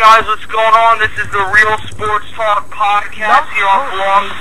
guys, what's going on? This is the Real Sports Talk podcast here on Blog.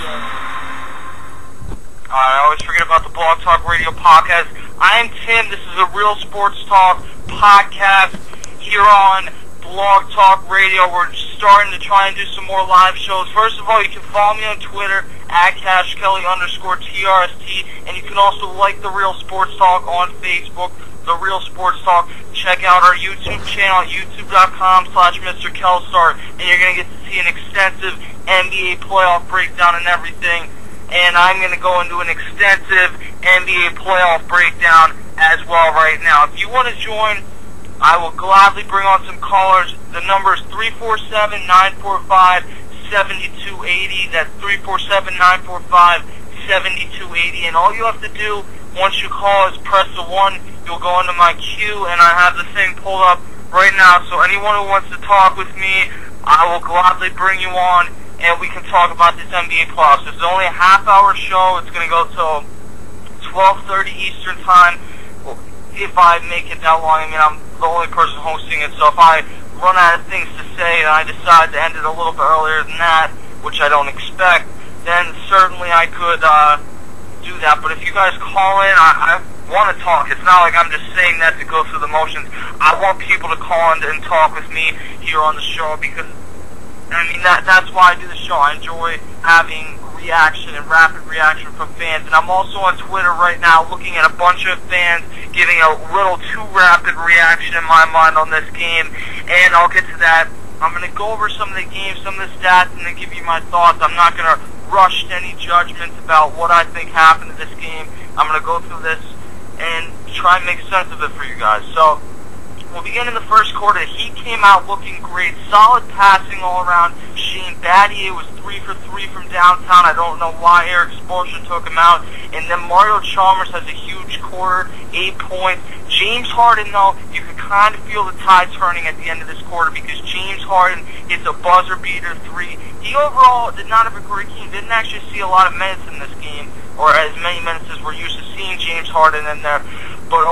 I always forget about the Blog Talk Radio podcast. I'm Tim. This is the Real Sports Talk podcast here on Blog Talk Radio. We're starting to try and do some more live shows. First of all, you can follow me on Twitter at CashKelly_TRST, and you can also like the Real Sports Talk on Facebook, the Real Sports Talk. Check out our YouTube channel at youtube.com/Mr. Kelstar, and you're going to get to see an extensive NBA playoff breakdown and everything. And I'm going to go into an extensive NBA playoff breakdown as well right now. If you want to join, I will gladly bring on some callers. The number is 347-945-7280. That's 347-945-7280. And all you have to do once you call is press the 1. You'll go into my queue, and I have the thing pulled up right now. So anyone who wants to talk with me, I will gladly bring you on, and we can talk about this NBA playoffs. This is only a half-hour show. It's going to go till 12:30 Eastern Time. If I make it that long, I mean, I'm the only person hosting it, so if I run out of things to say and I decide to end it a little bit earlier than that, which I don't expect, then certainly I could do that. But if you guys call in, I want to talk. It's not like I'm just saying that to go through the motions. I want people to call in and talk with me here on the show, because I mean, that's why I do the show. I enjoy having reaction and rapid reaction from fans. And I'm also on Twitter right now looking at a bunch of fans giving a little too rapid reaction in my mind on this game. And I'll get to that. I'm going to go over some of the games, some of the stats, and then give you my thoughts. I'm not going to rush to any judgments about what I think happened to this game. I'm going to go through this and try and make sense of it for you guys. So we'll begin in the first quarter. He came out looking great. Solid passing all around. Shane Battier was 3 for 3 from downtown. I don't know why Eric Spoelstra took him out. And then Mario Chalmers has a huge quarter, 8 points. James Harden, though, you could kind of feel the tide turning at the end of this quarter, because James Harden hits a buzzer beater 3. He overall did not have a great game. Didn't actually see a lot of minutes in this game, or as many minutes as we're used to seeing James Harden in there. But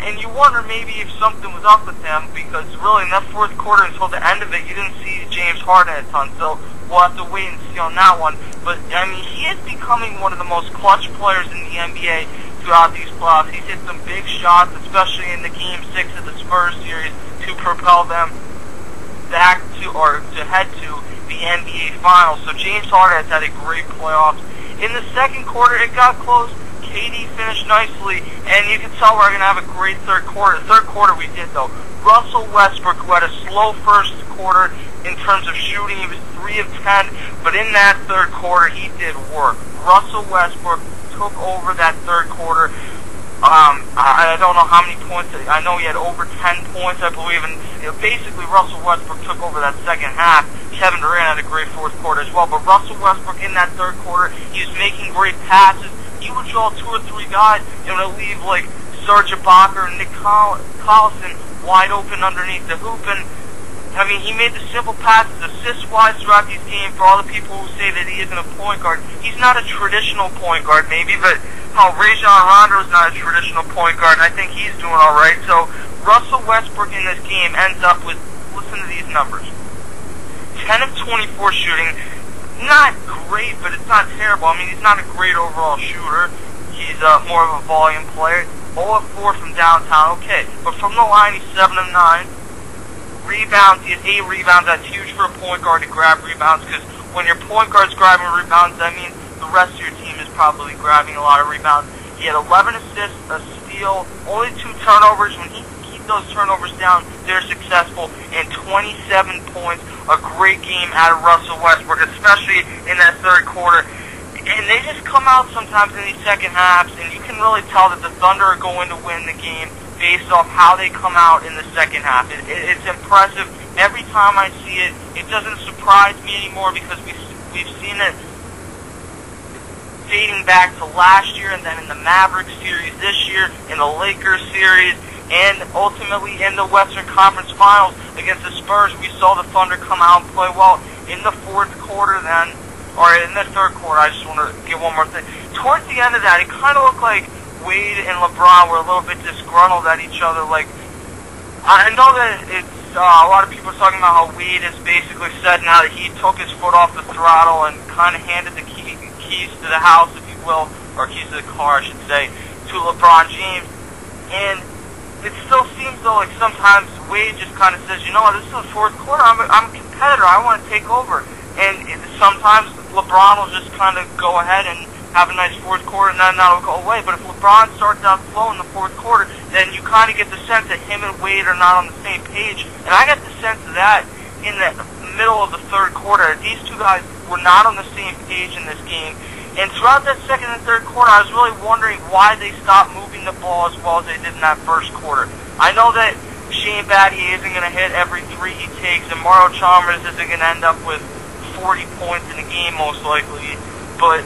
and you wonder maybe if something was up with him, because really in that fourth quarter until the end of it, you didn't see James Harden a ton. So we'll have to wait and see on that one. But I mean, he is becoming one of the most clutch players in the NBA throughout these playoffs. He's hit some big shots, especially in the Game 6 of the Spurs series, to propel them back to, or to head to, the NBA Finals. So James Harden has had a great playoffs. In the second quarter, it got close. KD finished nicely, and you can tell we're going to have a great third quarter. Third quarter we did, though. Russell Westbrook, who had a slow first quarter in terms of shooting, he was 3 of 10, but in that third quarter he did work. Russell Westbrook took over that third quarter. I don't know how many points. I know he had over 10 points, I believe, and basically Russell Westbrook took over that second half. Kevin Durant had a great fourth quarter as well, but Russell Westbrook in that third quarter, he was making great passes. He would draw 2 or 3 guys, and would leave like Serge Ibaka and Nick Collison wide open underneath the hoop. And I mean, he made the simple passes, assist-wise, throughout these games. For all the people who say that he isn't a point guard, he's not a traditional point guard, maybe, but how Rajon Rondo is not a traditional point guard, and I think he's doing all right. So Russell Westbrook in this game ends up with, listen to these numbers: 10 of 24 shooting. Not great, but it's not terrible. I mean, he's not a great overall shooter. He's more of a volume player. 0 of 4 from downtown, okay. But from the line, he's 7 of 9. Rebounds, he has 8 rebounds. That's huge for a point guard to grab rebounds, because when your point guard's grabbing rebounds, that means the rest of your team is probably grabbing a lot of rebounds. He had 11 assists, a steal, only 2 turnovers. When he can keep those turnovers down, they're successful. And 27 points. A great game out of Russell Westbrook, especially in that third quarter. And they just come out sometimes in these second halves, and you can really tell that the Thunder are going to win the game based off how they come out in the second half. It's impressive. Every time I see it, it doesn't surprise me anymore, because we've seen it dating back to last year, and then in the Mavericks series this year, in the Lakers series, and ultimately in the Western Conference Finals against the Spurs. We saw the Thunder come out and play well in the fourth quarter then, or in the third quarter. I just want to get one more thing. Towards the end of that, it kind of looked like Wade and LeBron were a little bit disgruntled at each other. Like, I know that it's a lot of people are talking about how Wade has basically said now that he took his foot off the throttle and kind of handed the keys to the house, if you will, or keys to the car, I should say, to LeBron James. And it still seems though like sometimes Wade just kind of says, you know what, this is the fourth quarter, I'm a competitor, I want to take over. And sometimes LeBron will just kind of go ahead and have a nice fourth quarter, and then that'll go away. But if LeBron starts out slow in the fourth quarter, then you kind of get the sense that him and Wade are not on the same page. And I got the sense of that in the middle of the third quarter. These two guys were not on the same page in this game. And throughout that second and third quarter, I was really wondering why they stopped moving the ball as well as they did in that first quarter. I know that Shane Battier isn't going to hit every three he takes, and Mario Chalmers isn't going to end up with 40 points in a game most likely, but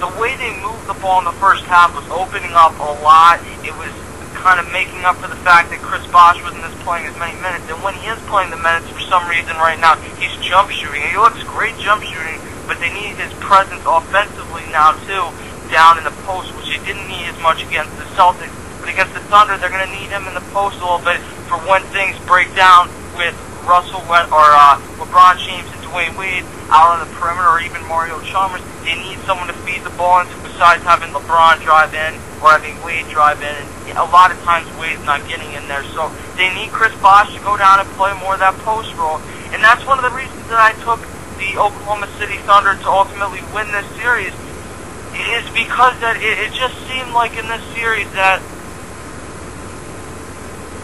the way they moved the ball in the first half was opening up a lot. It was kind of making up for the fact that Chris Bosh wasn't playing as many minutes, and when he is playing the minutes for some reason right now, he's jump shooting. He looks great jump shooting, but they need his presence offensively now too, down in the post, which they didn't need as much against the Celtics. But against the Thunder, they're going to need him in the post a little bit for when things break down with LeBron James and Dwayne Wade out on the perimeter, or even Mario Chalmers. They need someone to feed the ball into besides having LeBron drive in or having Wade drive in. And a lot of times Wade's not getting in there, so they need Chris Bosh to go down and play more of that post role. And that's one of the reasons that I took the Oklahoma City Thunder to ultimately win this series, is because that it just seemed like in this series that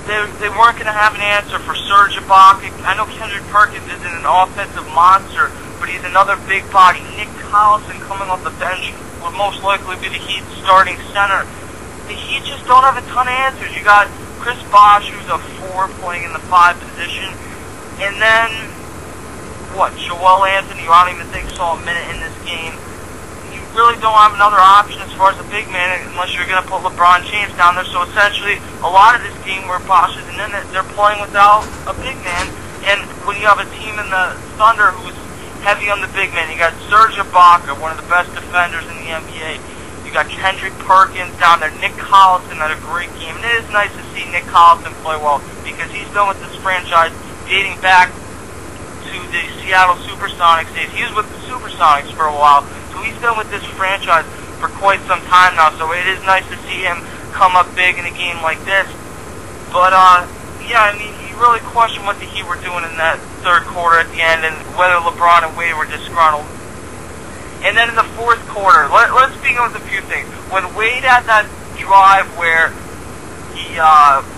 they weren't going to have an answer for Serge Ibaka. I know Kendrick Perkins isn't an offensive monster, but he's another big body. Nick Collison coming off the bench would most likely be the Heat's starting center. The Heat just don't have a ton of answers. You got Chris Bosh, who's a 4 playing in the 5 position, and then Joel Anthony, who I don't even think saw a minute in this game. You really don't have another option as far as a big man unless you're going to put LeBron James down there. So essentially, a lot of this game where Bosh isn't in it, they're playing without a big man. And when you have a team in the Thunder who's heavy on the big man, you got Serge Ibaka, one of the best defenders in the NBA. You got Kendrick Perkins down there. Nick Collison had a great game. And it is nice to see Nick Collison play well because he's been with this franchise dating back to the Seattle Supersonics days. He was with the Supersonics for a while, so he's been with this franchise for quite some time now, so it is nice to see him come up big in a game like this. But, yeah, I mean, you really question what the Heat were doing in that third quarter at the end and whether LeBron and Wade were disgruntled. And then in the fourth quarter, let's begin with a few things. When Wade had that drive where he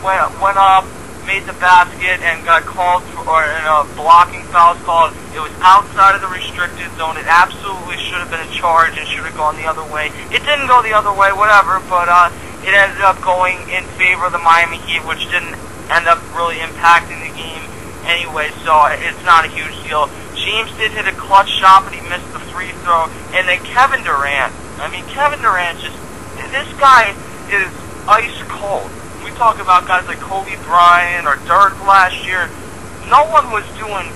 went up, made the basket, and got called for a blocking foul called, it was outside of the restricted zone. It absolutely should have been a charge and should have gone the other way. It didn't go the other way, whatever, but it ended up going in favor of the Miami Heat, which didn't end up really impacting the game anyway, so it's not a huge deal. James did hit a clutch shot, but he missed the free throw. And then Kevin Durant, this guy is ice cold. We talk about guys like Kobe Bryant or Dirk last year. No one was doing,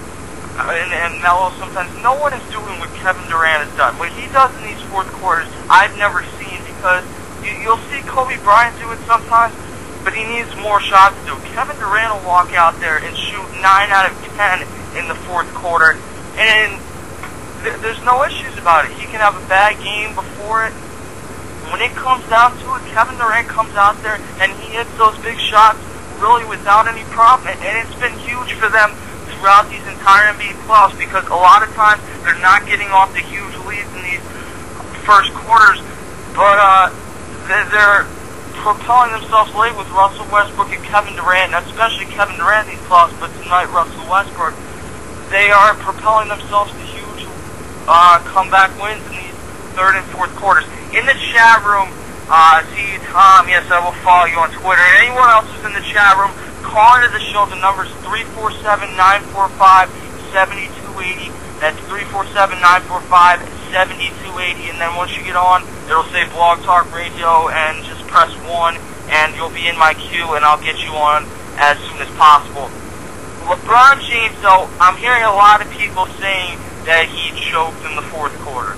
and Melo sometimes, no one is doing what Kevin Durant has done. What he does in these fourth quarters, I've never seen, because you'll see Kobe Bryant do it sometimes, but he needs more shots to do. Kevin Durant will walk out there and shoot 9 out of 10 in the fourth quarter, and there's no issues about it. He can have a bad game before it. When it comes down to it, Kevin Durant comes out there and he hits those big shots really without any problem. And it's been huge for them throughout these entire NBA playoffs because a lot of times they're not getting off the huge leads in these first quarters, but they're propelling themselves late with Russell Westbrook and Kevin Durant, and especially Kevin Durant in these playoffs, but tonight Russell Westbrook. They are propelling themselves to huge comeback wins in these third and fourth quarters. In the chat room, see Tom, yes, I will follow you on Twitter. And anyone else who's in the chat room, call into the show. The number is 347-945-7280. That's 347-945-7280. And then once you get on, it'll say Blog Talk Radio, and just press 1, and you'll be in my queue, and I'll get you on as soon as possible. LeBron James, though, I'm hearing a lot of people saying that he choked in the fourth quarter.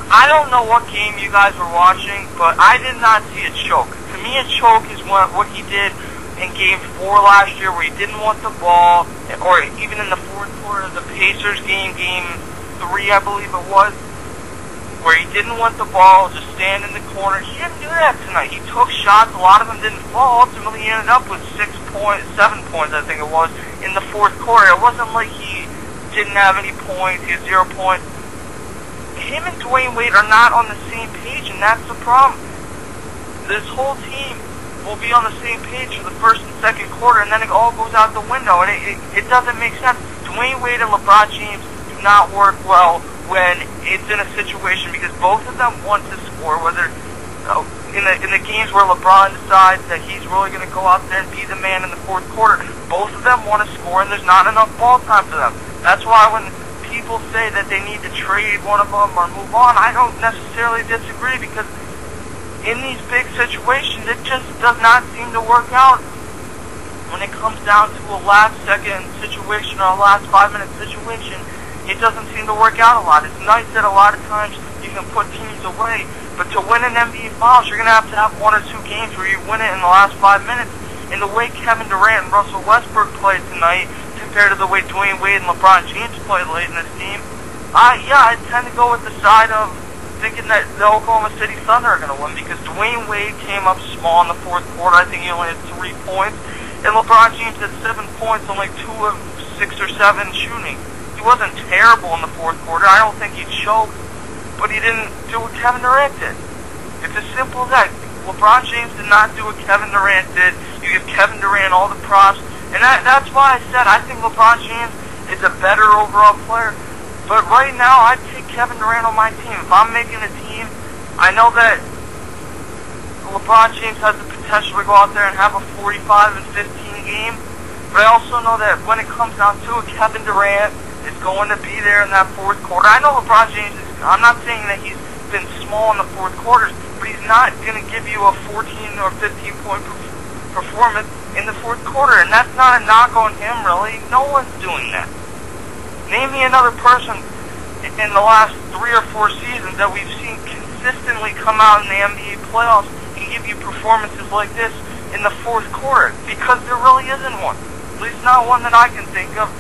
I don't know what game you guys were watching, but I did not see a choke. To me, a choke is what he did in Game 4 last year where he didn't want the ball, or even in the fourth quarter of the Pacers game, Game 3, I believe it was, where he didn't want the ball, just stand in the corner. He didn't do that tonight. He took shots. A lot of them didn't fall. Ultimately, he ended up with 7 points, I think it was, in the fourth quarter. It wasn't like he didn't have any points. He had 0 points. Him and Dwayne Wade are not on the same page, and that's the problem. This whole team will be on the same page for the first and second quarter, and then it all goes out the window, and it doesn't make sense. Dwayne Wade and LeBron James do not work well when it's in a situation, because both of them want to score, whether in the games where LeBron decides that he's really going to go out there and be the man in the fourth quarter, both of them want to score, and there's not enough ball time for them. That's why when people say that they need to trade one of them or move on, I don't necessarily disagree, because in these big situations, it just does not seem to work out. When it comes down to a last-second situation or a last 5-minute situation, it doesn't seem to work out a lot. It's nice that a lot of times you can put teams away, but to win an NBA Finals, you're going to have 1 or 2 games where you win it in the last 5 minutes. And the way Kevin Durant and Russell Westbrook played tonight compared to the way Dwayne Wade and LeBron James played late in this team, I tend to go with the side of thinking that the Oklahoma City Thunder are going to win, because Dwayne Wade came up small in the fourth quarter. I think he only had 3 points. And LeBron James had 7 points on like 2 of 6 or 7 shooting. He wasn't terrible in the fourth quarter. I don't think he choked, but he didn't do what Kevin Durant did. It's as simple as that. LeBron James did not do what Kevin Durant did. You give Kevin Durant all the props, and that's why I said I think LeBron James is a better overall player. But right now, I'd take Kevin Durant on my team. If I'm making a team, I know that LeBron James has the potential to go out there and have a 45 and 15 game, but I also know that when it comes down to it, Kevin Durant is going to be there in that fourth quarter. I know LeBron James is, I'm not saying that he's been small in the fourth quarters, but he's not going to give you a 14 or 15 point performance in the fourth quarter, and that's not a knock on him, really. No one's doing that. Name me another person in the last 3 or 4 seasons that we've seen consistently come out in the NBA playoffs and give you performances like this in the fourth quarter, because there really isn't one. At least not one that I can think of.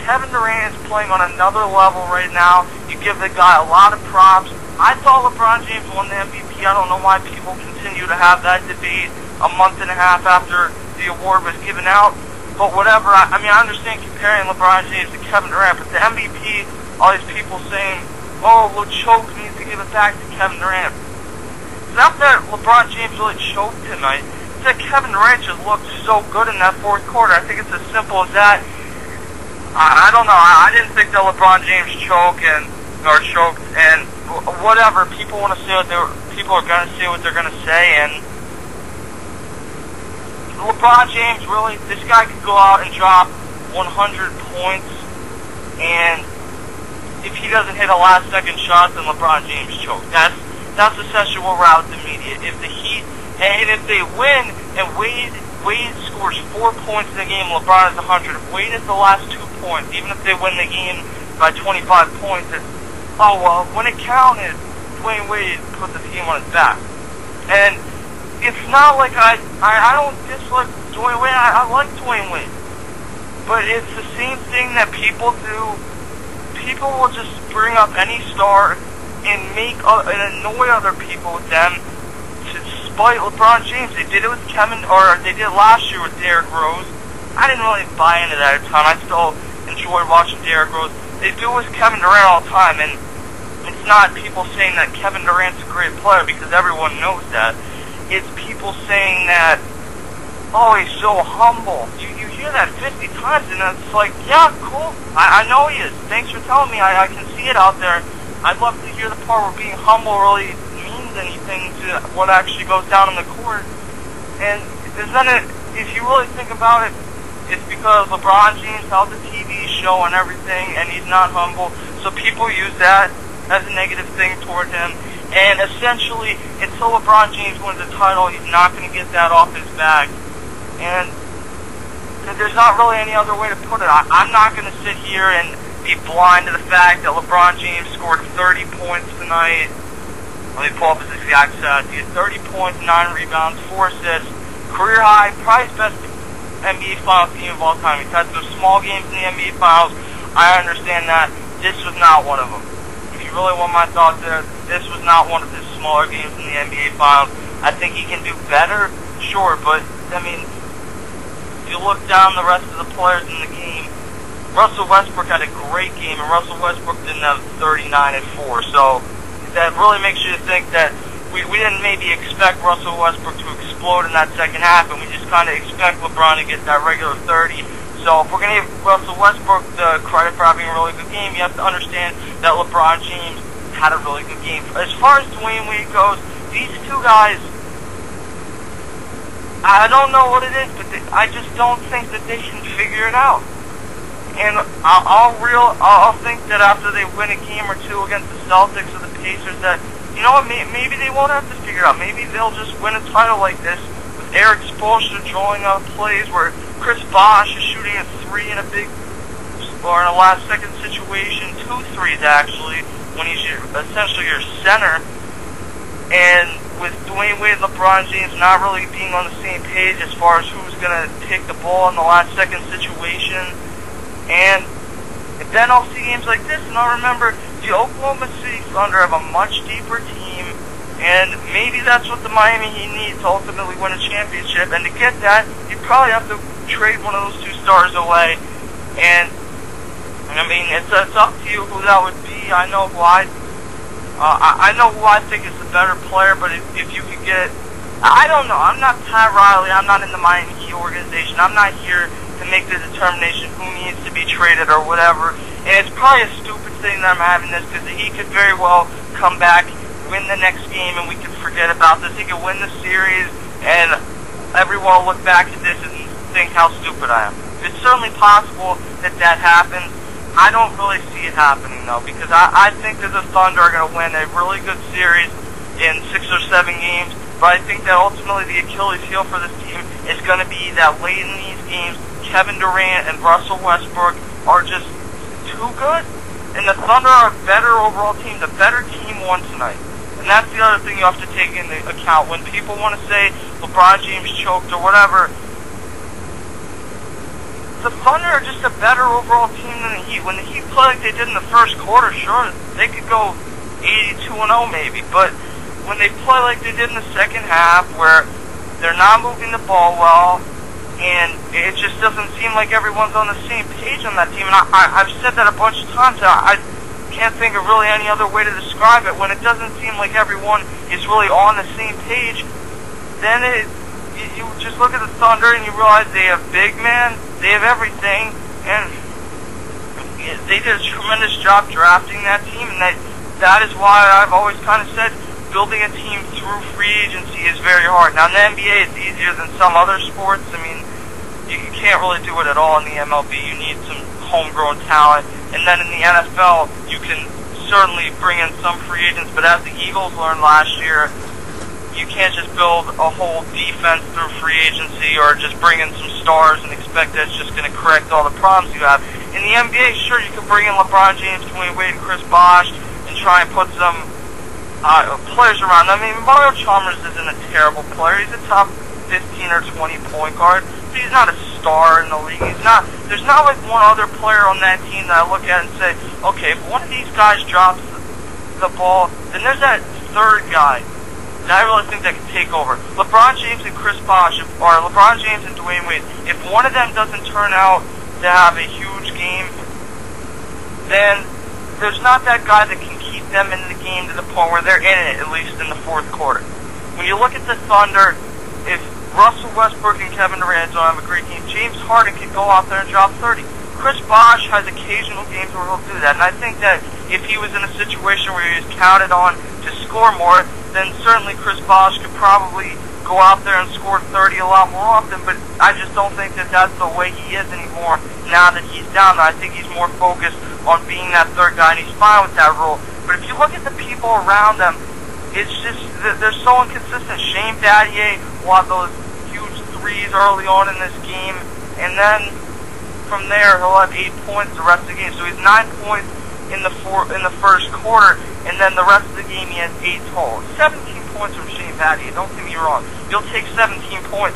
Kevin Durant is playing on another level right now. You give the guy a lot of props. I thought LeBron James won the MVP. I don't know why people continue to have that debate a month and a half after the award was given out. But whatever. I mean, I understand comparing LeBron James to Kevin Durant, but the MVP, all these people saying, oh, well, Choke needs to give it back to Kevin Durant. It's not that LeBron James really choked tonight. It's that Kevin Durant just looked so good in that fourth quarter. I think it's as simple as that. I don't know. I didn't think that LeBron James choked, and whatever. People want to say people are going to say what they're going to say, and LeBron James, really, this guy could go out and drop 100 points, and if he doesn't hit a last-second shot, then LeBron James choked. That's essentially what we're out with the media. If the Heat, and if they win, and Wade scores 4 points in the game, LeBron is 100. If Wade is the last 2 points, even if they win the game by 25 points, it's, oh, well, when it counted, Dwayne Wade put the team on his back. And it's not like I don't dislike Dwayne Wade. I like Dwayne Wade. But it's the same thing that people do. People will just bring up any star and and annoy other people with them to spite LeBron James. They did it with they did it last year with Derrick Rose. I didn't really buy into that at the time. I still enjoy watching Derrick Rose. They do it with Kevin Durant all the time, and it's not people saying that Kevin Durant's a great player, because everyone knows that. It's people saying that, oh, he's so humble. You hear that 50 times, and it's like, yeah, cool. I know he is. Thanks for telling me. I can see it out there. I'd love to hear the part where being humble really means anything to what actually goes down in the court. And if you really think about it, it's because LeBron James held the TV show and everything, and he's not humble. So people use that as a negative thing toward him. And essentially, until LeBron James wins the title, he's not going to get that off his back. And there's not really any other way to put it. I'm not going to sit here and be blind to the fact that LeBron James scored 30 points tonight. Let me pull up his exact stats. He had 30 points, 9 rebounds, 4 assists, career high, probably his best NBA Finals team of all time. He's had some small games in the NBA Finals. I understand that. This was not one of them. If you really want my thoughts there, this was not one of his smaller games in the NBA Finals. I think he can do better, sure, but, I mean, if you look down the rest of the players in the game, Russell Westbrook had a great game, and Russell Westbrook didn't have 39 and 4, so that really makes you think that we didn't maybe expect Russell Westbrook to explode in that second half, and we just kind of expect LeBron to get that regular 30. So if we're going to give Russell Westbrook the credit for having a really good game, you have to understand that LeBron James had a really good game. As far as Dwayne Wade goes, these two guys, I don't know what it is, but I just don't think that they can figure it out. And I'll think that after they win a game or two against the Celtics or the Pacers, that, you know what, maybe they won't have to figure it out. Maybe they'll just win a title like this with Eric Spoelstra drawing up plays where Chris Bosh is shooting a 3 in a big, or in a last-second situation, 2 threes actually, when he's essentially your center. And with Dwayne Wade and LeBron James not really being on the same page as far as who's going to take the ball in the last-second situation, and then I'll see games like this, and I'll remember the Oklahoma City Thunder have a much deeper team, and maybe that's what the Miami Heat needs to ultimately win a championship. And to get that, you probably have to trade one of those 2 stars away. And I mean, it's up to you who that would be. I know who I think is the better player, but if you could get, I don't know. I'm not Pat Riley. I'm not in the Miami Heat organization. I'm not here to make the determination who needs to be traded or whatever. And it's probably a stupid thing that I'm having this, because he could very well come back, win the next game, and we could forget about this. He could win the series, and everyone will look back at this and think how stupid I am. It's certainly possible that that happens. I don't really see it happening, though, because I think that the Thunder are going to win a really good series in 6 or 7 games, but I think that ultimately the Achilles heel for this team is going to be that late in these games, Kevin Durant and Russell Westbrook are just too good. And the Thunder are a better overall team. The better team won tonight. And that's the other thing you have to take into account. When people want to say LeBron James choked or whatever, the Thunder are just a better overall team than the Heat. When the Heat play like they did in the first quarter, sure, they could go 82-0 maybe. But when they play like they did in the second half, where they're not moving the ball well, and it just doesn't seem like everyone's on the same page on that team. And I've said that a bunch of times. I can't think of really any other way to describe it. When it doesn't seem like everyone is really on the same page, then you just look at the Thunder and you realize they have big men, they have everything, and they did a tremendous job drafting that team. And that is why I've always kind of said building a team through free agency is very hard. Now, in the NBA, it's easier than some other sports. I mean, you can't really do it at all in the MLB. You need some homegrown talent. And then in the NFL, you can certainly bring in some free agents. But as the Eagles learned last year, you can't just build a whole defense through free agency or just bring in some stars and expect that it's just going to correct all the problems you have. In the NBA, sure, you can bring in LeBron James, Dwayne Wade, and Chris Bosh and try and put some players around. I mean, Mario Chalmers isn't a terrible player. He's a top 15 or 20 point guard. But he's not a star in the league. There's not like one other player on that team that I look at and say, okay, if one of these guys drops the ball, then there's that third guy that I really think that can take over. LeBron James and Chris Bosh, or LeBron James and Dwayne Wade, if one of them doesn't turn out to have a huge game, then there's not that guy that can keep them in the game to the point where they're in it, at least in the fourth quarter. When you look at the Thunder, if Russell Westbrook and Kevin Durant don't have a great game, James Harden can go out there and drop 30. Chris Bosh has occasional games where he'll do that, and I think that if he was in a situation where he was counted on to score more, then certainly Chris Bosh could probably go out there and score 30 a lot more often, but I just don't think that that's the way he is anymore now that he's down there. I think he's more focused on being that third guy, and he's fine with that role. But if you look at the people around them, it's just, they're so inconsistent. Shane Battier will have those huge threes early on in this game, and then from there he'll have 8 points the rest of the game. So he's 9 points in the first quarter, and then the rest of the game he has 8 total. 17 points from Shane Battier, don't get me wrong. You'll take 17 points,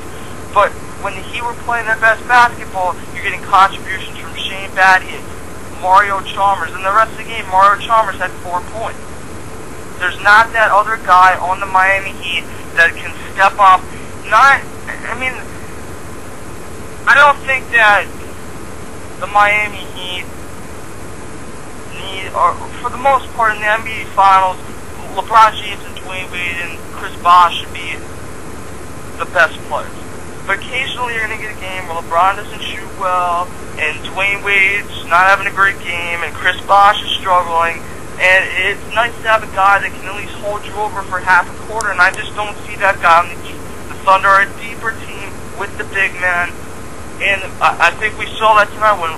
but when the Heat were playing their best basketball, you're getting contributions from Shane Battier, Mario Chalmers. In the rest of the game, Mario Chalmers had 4 points. There's not that other guy on the Miami Heat that can step up. I don't think that the Miami Heat need, or for the most part in the NBA Finals, LeBron James and Dwayne Wade and Chris Bosh should be the best players. But occasionally you're going to get a game where LeBron doesn't shoot well, and Dwayne Wade's not having a great game, and Chris Bosh is struggling, and it's nice to have a guy that can at least hold you over for half a quarter, and I just don't see that guy on the Heat. The Thunder are a deeper team with the big men, and I think we saw that tonight when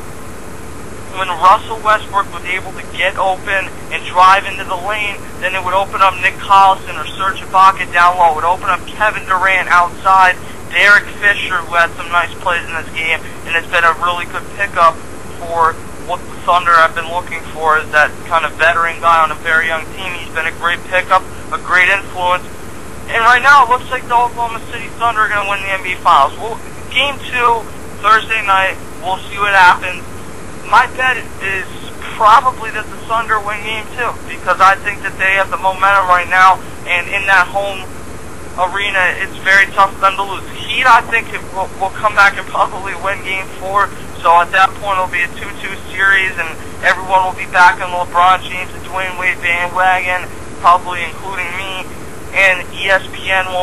Russell Westbrook was able to get open and drive into the lane, then it would open up Nick Collison or Serge Ibaka down low. It would open up Kevin Durant outside, Derek Fisher, who had some nice plays in this game, and it's been a really good pickup for what the Thunder have been looking for, is that kind of veteran guy on a very young team. He's been a great pickup, a great influence, and right now it looks like the Oklahoma City Thunder are going to win the NBA Finals. Well, Game 2, Thursday night, we'll see what happens. My bet is probably that the Thunder win Game 2, because I think that they have the momentum right now, and in that home arena, it's very tough for them to lose. The Heat, I think, will come back and probably win Game 4, so at that point it'll be a 2-2 series, and everyone will be back on the LeBron James and Dwayne Wade bandwagon, probably including me, and ESPN is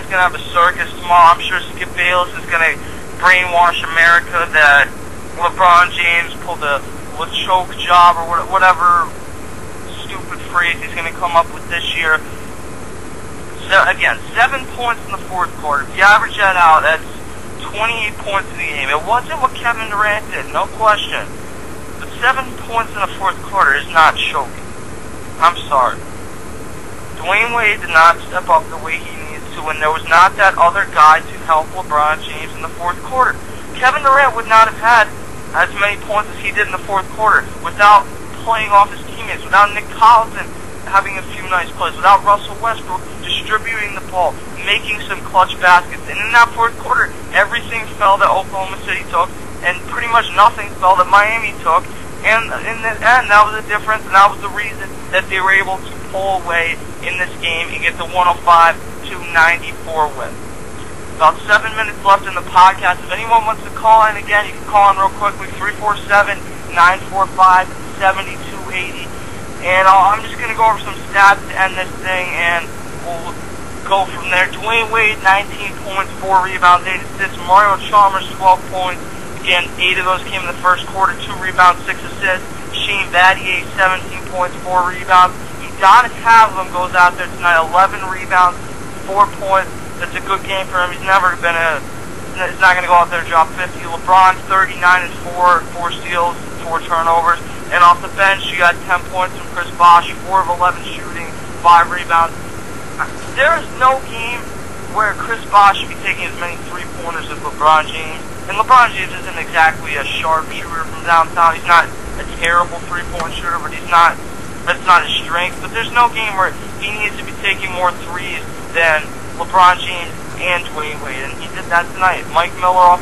going to have a circus tomorrow. I'm sure Skip Bayless is going to brainwash America that LeBron James pulled a choke job or whatever stupid phrase he's going to come up with this year. So again, 7 points in the fourth quarter. If you average that out, that's 28 points in the game. It wasn't what Kevin Durant did, no question. But 7 points in the fourth quarter is not choking. I'm sorry. Dwayne Wade did not step up the way he needs to, and there was not that other guy to help LeBron James in the fourth quarter. Kevin Durant would not have had as many points as he did in the fourth quarter without playing off his teammates, without Nick Collison having a few nice plays, without Russell Westbrook distributing the ball, making some clutch baskets. And in that fourth quarter, everything fell that Oklahoma City took, and pretty much nothing fell that Miami took. And in the end, that was the difference, and that was the reason that they were able to pull away in this game and get the 105-94 win. About 7 minutes left in the podcast. If anyone wants to call in again, you can call in real quickly, 347-945-7280. And I'm just going to go over some stats to end this thing, and we'll go from there. Dwayne Wade, 19 points, 4 rebounds, 8 assists. Mario Chalmers, 12 points. Again, 8 of those came in the first quarter, 2 rebounds, 6 assists. Shane Battier, 17 points, 4 rebounds. Udonis Haslem goes out there tonight, 11 rebounds, 4 points. That's a good game for him. He's not going to go out there and drop 50. LeBron, 39 and 4 steals, 4 turnovers. And off the bench, you got 10 points from Chris Bosh, 4 of 11 shooting, 5 rebounds. There is no game where Chris Bosh should be taking as many 3-pointers as LeBron James. And LeBron James isn't exactly a sharp shooter from downtown. He's not a terrible 3-point shooter, but that's not his strength. But there's no game where he needs to be taking more threes than LeBron James and Dwayne Wade, and he did that tonight. Mike Miller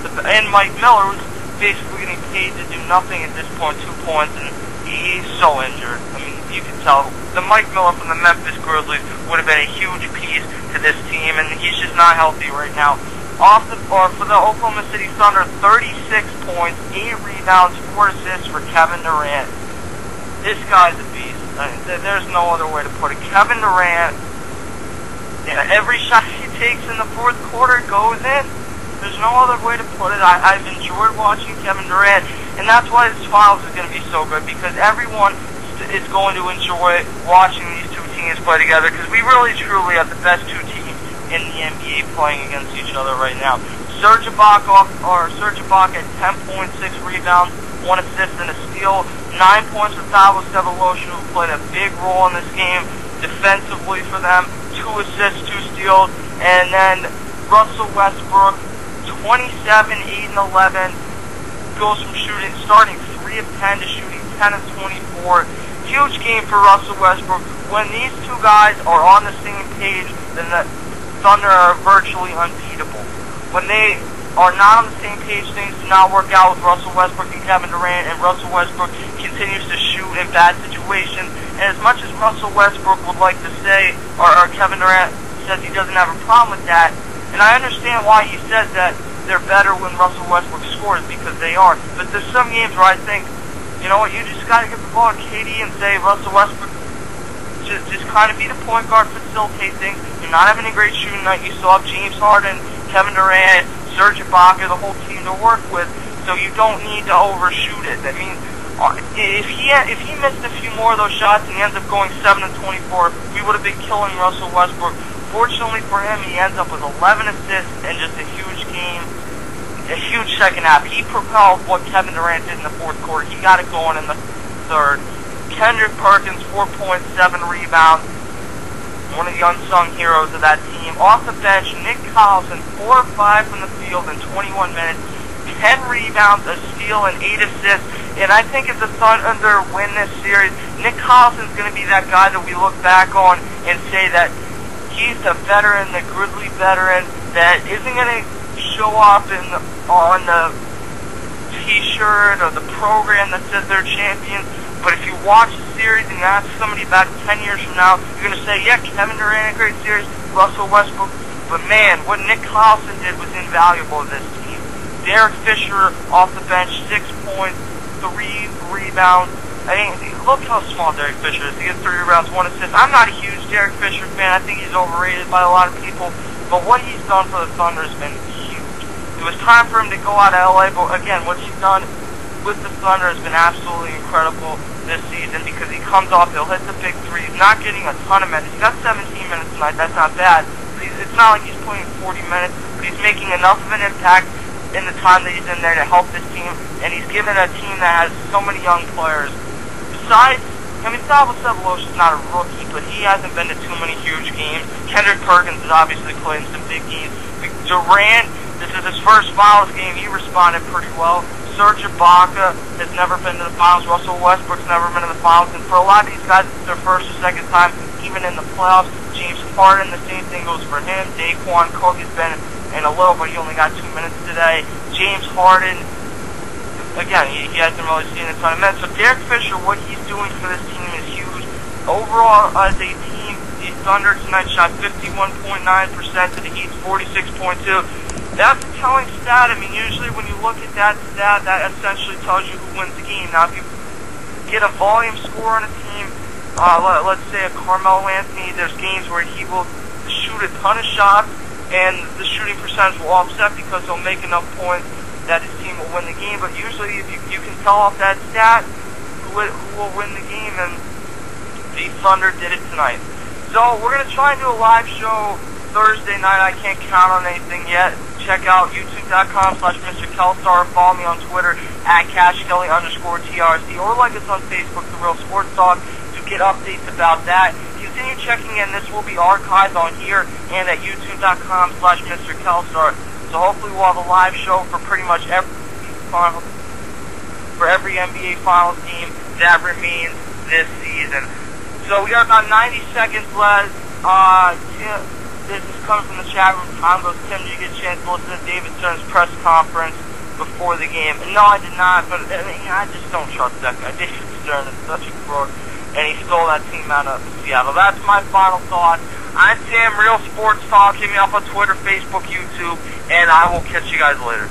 Mike Miller was basically getting paid to do nothing at this point, 2 points, and he's so injured. I mean, you can tell. The Mike Miller from the Memphis Grizzlies would have been a huge piece to this team, and he's just not healthy right now. For the Oklahoma City Thunder, 36 points, 8 rebounds, 4 assists for Kevin Durant. This guy's a beast. I mean, there's no other way to put it. Kevin Durant, every shot he takes in the fourth quarter goes in. There's no other way to put it. I've enjoyed watching Kevin Durant, and that's why this finals is going to be so good, because everyone is going to enjoy watching these two teams play together, because we really truly have the best two teams in the NBA playing against each other right now. Serge Ibaka at 10 points, 6 rebounds, 1 assist and a steal, 9 points for Thabo Sefolosha, who played a big role in this game defensively for them, 2 assists, 2 steals, and then Russell Westbrook, 27, 8, and 11, goes from starting 3 of 10 to shooting 10 of 24. Huge game for Russell Westbrook. When these two guys are on the same page, then the Thunder are virtually unbeatable. when they are not on the same page, things do not work out with Russell Westbrook and Kevin Durant, and Russell Westbrook continues to shoot in bad situations. And as much as Russell Westbrook would like to say, or Kevin Durant says he doesn't have a problem with that, and I understand why he says that they're better when Russell Westbrook scores, because they are. But there's some games where I think, you know what, you just got to give the ball to KD and say, Russell Westbrook, just kind of be the point guard, facilitate things. You're not having a great shooting night. You still have James Harden, Kevin Durant, Serge Ibaka, the whole team to work with, so you don't need to overshoot it. I mean, if he missed a few more of those shots and he ends up going 7 of 24, we would have been killing Russell Westbrook. Fortunately for him, he ends up with 11 assists and just a huge game, a huge second half. He propelled what Kevin Durant did in the fourth quarter. He got it going in the third. Kendrick Perkins, 4.7 rebounds, one of the unsung heroes of that team. Off the bench, Nick Collison, 4 of 5 from the field in 21 minutes, 10 rebounds, a steal, and 8 assists. And I think if the Thunder win this series, Nick Collison's going to be that guy that we look back on and say that he's the veteran, the Grizzly veteran, that isn't going to show off on the T-shirt or the program that says they're champions. But if you watch the series and you ask somebody about 10 years from now, you're going to say, yeah, Kevin Durant, great series, Russell Westbrook. But man, what Nick Collison did was invaluable to this team. Derek Fisher off the bench, 6 points, 3 rebounds. I mean, look how small Derek Fisher is. He gets 3 rebounds, 1 assist. I'm not a huge Derek Fisher fan. I think he's overrated by a lot of people. But what he's done for the Thunder has been huge. It was time for him to go out of LA, but again, what he's done with the Thunder has been absolutely incredible this season, because he comes off, he'll hit the big three. He's not getting a ton of minutes. He got 17 minutes tonight. That's not bad. It's not like he's playing 40 minutes, but he's making enough of an impact in the time that he's in there to help this team, and he's given a team that has so many young players. Besides, I mean, Sabonis is not a rookie, but he hasn't been to too many huge games. Kendrick Perkins has obviously played in some big games. Durant, this is his first finals game. He responded pretty well. Serge Ibaka has never been to the finals. Russell Westbrook's never been to the finals. And for a lot of these guys, it's their first or second time even in the playoffs. James Harden, the same thing goes for him. Daquan Cook has been in a little, but he only got 2 minutes today. James Harden, again, he hasn't really seen a ton of minutes. So Derek Fisher, what he's doing for this team is huge. Overall, as a team, the Thunder tonight shot 51.9% to the Heat's 46.2%. That's a telling stat. I mean, usually when you look at that stat, that essentially tells you who wins the game. Now, if you get a volume score on a team, let's say a Carmelo Anthony, there's games where he will shoot a ton of shots, and the shooting percentage will offset because he'll make enough points that his team will win the game. But usually, if you can tell off that stat who will win the game, and the Thunder did it tonight. So we're going to try and do a live show Thursday night. I can't count on anything yet. Check out youtube.com/Mr. Kelstar. Follow me on Twitter at CashKelly_TRC, or like us on Facebook, The Real Sports Talk, to get updates about that. Continue checking in. This will be archived on here and at youtube.com/Mr. Kelstar. So hopefully we'll have a live show for pretty much every NBA Finals team that remains this season. So we got about 90 seconds left. This is coming from the chat room. Time goes, Tim, did you get a chance to listen to David Stern's press conference before the game? No, I did not, but I mean, I just don't trust that guy. David Stern is such a crook, and he stole that team out of Seattle. That's my final thoughts. I'm Tim, Real Sports Talk. Hit me up on Twitter, Facebook, YouTube, and I will catch you guys later.